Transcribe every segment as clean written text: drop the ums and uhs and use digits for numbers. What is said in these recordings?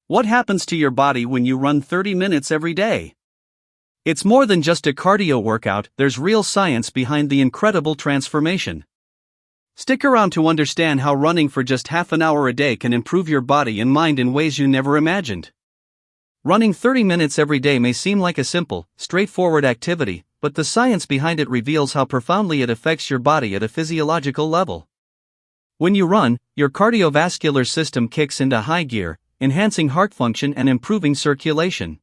What happens to your body when you run 30 minutes every day? It's more than just a cardio workout, there's real science behind the incredible transformation. Stick around to understand how running for just half an hour a day can improve your body and mind in ways you never imagined. Running 30 minutes every day may seem like a simple, straightforward activity, but the science behind it reveals how profoundly it affects your body at a physiological level. When you run, your cardiovascular system kicks into high gear, enhancing heart function and improving circulation.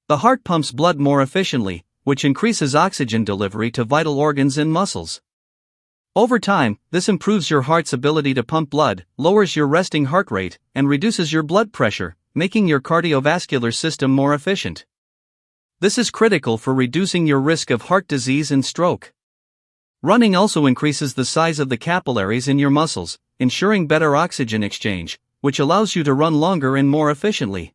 The heart pumps blood more efficiently, which increases oxygen delivery to vital organs and muscles. Over time, this improves your heart's ability to pump blood, lowers your resting heart rate, and reduces your blood pressure, making your cardiovascular system more efficient. This is critical for reducing your risk of heart disease and stroke. Running also increases the size of the capillaries in your muscles, ensuring better oxygen exchange, which allows you to run longer and more efficiently.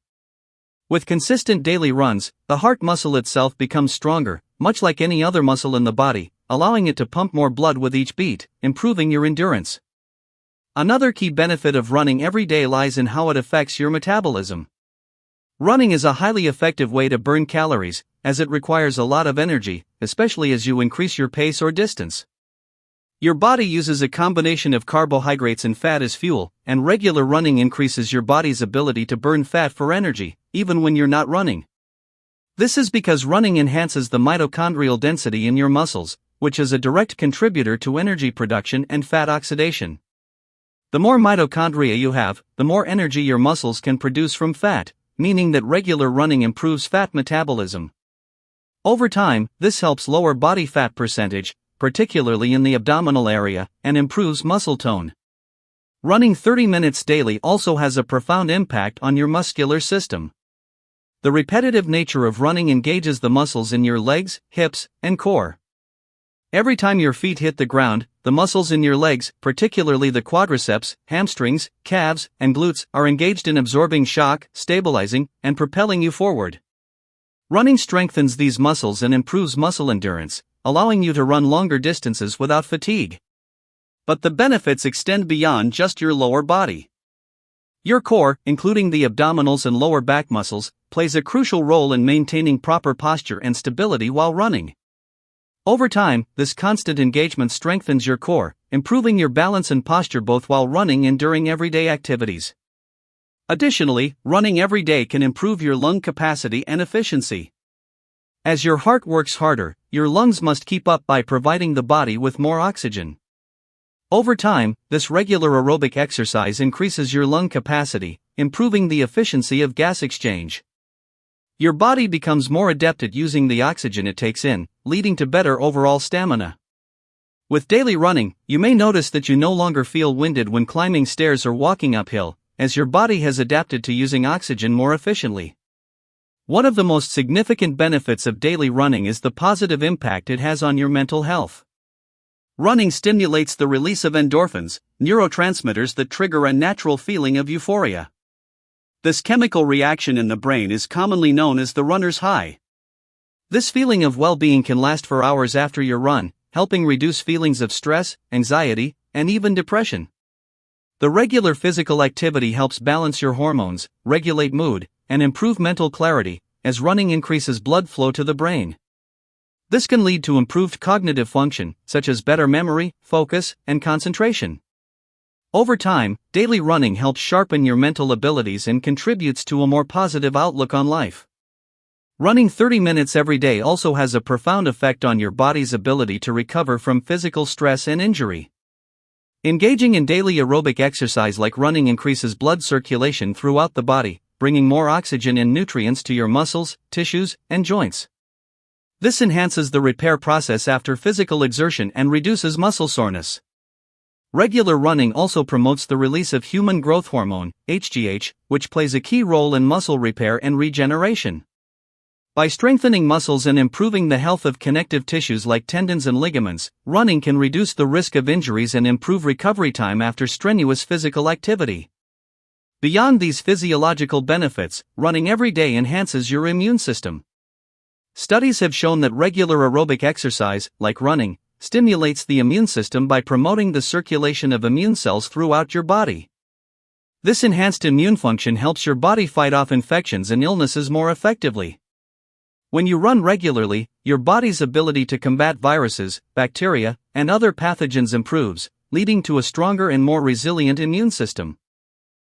With consistent daily runs, the heart muscle itself becomes stronger, much like any other muscle in the body, allowing it to pump more blood with each beat, improving your endurance. Another key benefit of running every day lies in how it affects your metabolism. Running is a highly effective way to burn calories, as it requires a lot of energy, especially as you increase your pace or distance. Your body uses a combination of carbohydrates and fat as fuel, and regular running increases your body's ability to burn fat for energy, even when you're not running. This is because running enhances the mitochondrial density in your muscles, which is a direct contributor to energy production and fat oxidation. The more mitochondria you have, the more energy your muscles can produce from fat, meaning that regular running improves fat metabolism. Over time, this helps lower body fat percentage, particularly in the abdominal area, and improves muscle tone. Running 30 minutes daily also has a profound impact on your muscular system. The repetitive nature of running engages the muscles in your legs, hips, and core. Every time your feet hit the ground, the muscles in your legs, particularly the quadriceps, hamstrings, calves, and glutes, are engaged in absorbing shock, stabilizing, and propelling you forward. Running strengthens these muscles and improves muscle endurance, allowing you to run longer distances without fatigue. But the benefits extend beyond just your lower body. Your core, including the abdominals and lower back muscles, plays a crucial role in maintaining proper posture and stability while running. Over time, this constant engagement strengthens your core, improving your balance and posture both while running and during everyday activities. Additionally, running every day can improve your lung capacity and efficiency. As your heart works harder, your lungs must keep up by providing the body with more oxygen. Over time, this regular aerobic exercise increases your lung capacity, improving the efficiency of gas exchange. Your body becomes more adept at using the oxygen it takes in, leading to better overall stamina. With daily running, you may notice that you no longer feel winded when climbing stairs or walking uphill, as your body has adapted to using oxygen more efficiently. One of the most significant benefits of daily running is the positive impact it has on your mental health. Running stimulates the release of endorphins, neurotransmitters that trigger a natural feeling of euphoria. This chemical reaction in the brain is commonly known as the runner's high. This feeling of well-being can last for hours after your run, helping reduce feelings of stress, anxiety, and even depression. The regular physical activity helps balance your hormones, regulate mood, and improve mental clarity, as running increases blood flow to the brain. This can lead to improved cognitive function, such as better memory, focus, and concentration. Over time, daily running helps sharpen your mental abilities and contributes to a more positive outlook on life. Running 30 minutes every day also has a profound effect on your body's ability to recover from physical stress and injury. Engaging in daily aerobic exercise like running increases blood circulation throughout the body, bringing more oxygen and nutrients to your muscles, tissues, and joints. This enhances the repair process after physical exertion and reduces muscle soreness. Regular running also promotes the release of human growth hormone, HGH, which plays a key role in muscle repair and regeneration. By strengthening muscles and improving the health of connective tissues like tendons and ligaments, running can reduce the risk of injuries and improve recovery time after strenuous physical activity. Beyond these physiological benefits, running every day enhances your immune system. Studies have shown that regular aerobic exercise, like running, stimulates the immune system by promoting the circulation of immune cells throughout your body. This enhanced immune function helps your body fight off infections and illnesses more effectively. When you run regularly, your body's ability to combat viruses, bacteria, and other pathogens improves, leading to a stronger and more resilient immune system.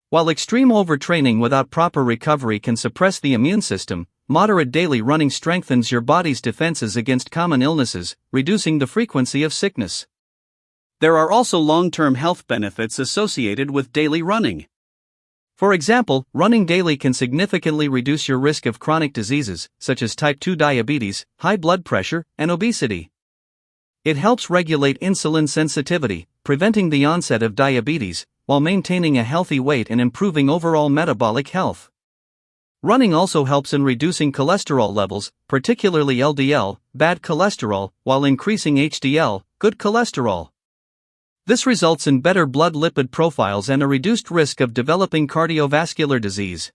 While extreme overtraining without proper recovery can suppress the immune system, moderate daily running strengthens your body's defenses against common illnesses, reducing the frequency of sickness. There are also long-term health benefits associated with daily running. For example, running daily can significantly reduce your risk of chronic diseases, such as type 2 diabetes, high blood pressure, and obesity. It helps regulate insulin sensitivity, preventing the onset of diabetes, while maintaining a healthy weight and improving overall metabolic health. Running also helps in reducing cholesterol levels, particularly LDL, bad cholesterol, while increasing HDL, good cholesterol. This results in better blood lipid profiles and a reduced risk of developing cardiovascular disease.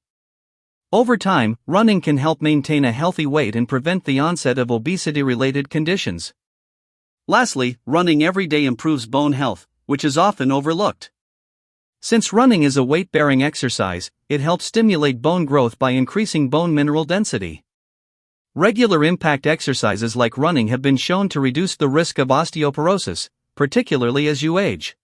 Over time, running can help maintain a healthy weight and prevent the onset of obesity-related conditions. Lastly, running every day improves bone health, which is often overlooked. Since running is a weight-bearing exercise, it helps stimulate bone growth by increasing bone mineral density. Regular impact exercises like running have been shown to reduce the risk of osteoporosis, particularly as you age.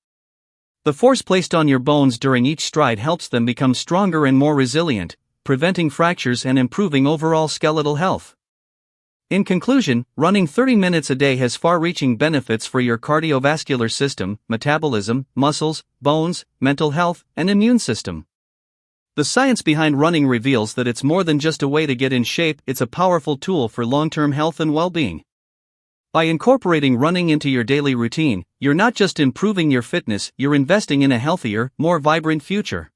The force placed on your bones during each stride helps them become stronger and more resilient, preventing fractures and improving overall skeletal health. In conclusion, running 30 minutes a day has far-reaching benefits for your cardiovascular system, metabolism, muscles, bones, mental health, and immune system. The science behind running reveals that it's more than just a way to get in shape, it's a powerful tool for long-term health and well-being. By incorporating running into your daily routine, you're not just improving your fitness, you're investing in a healthier, more vibrant future.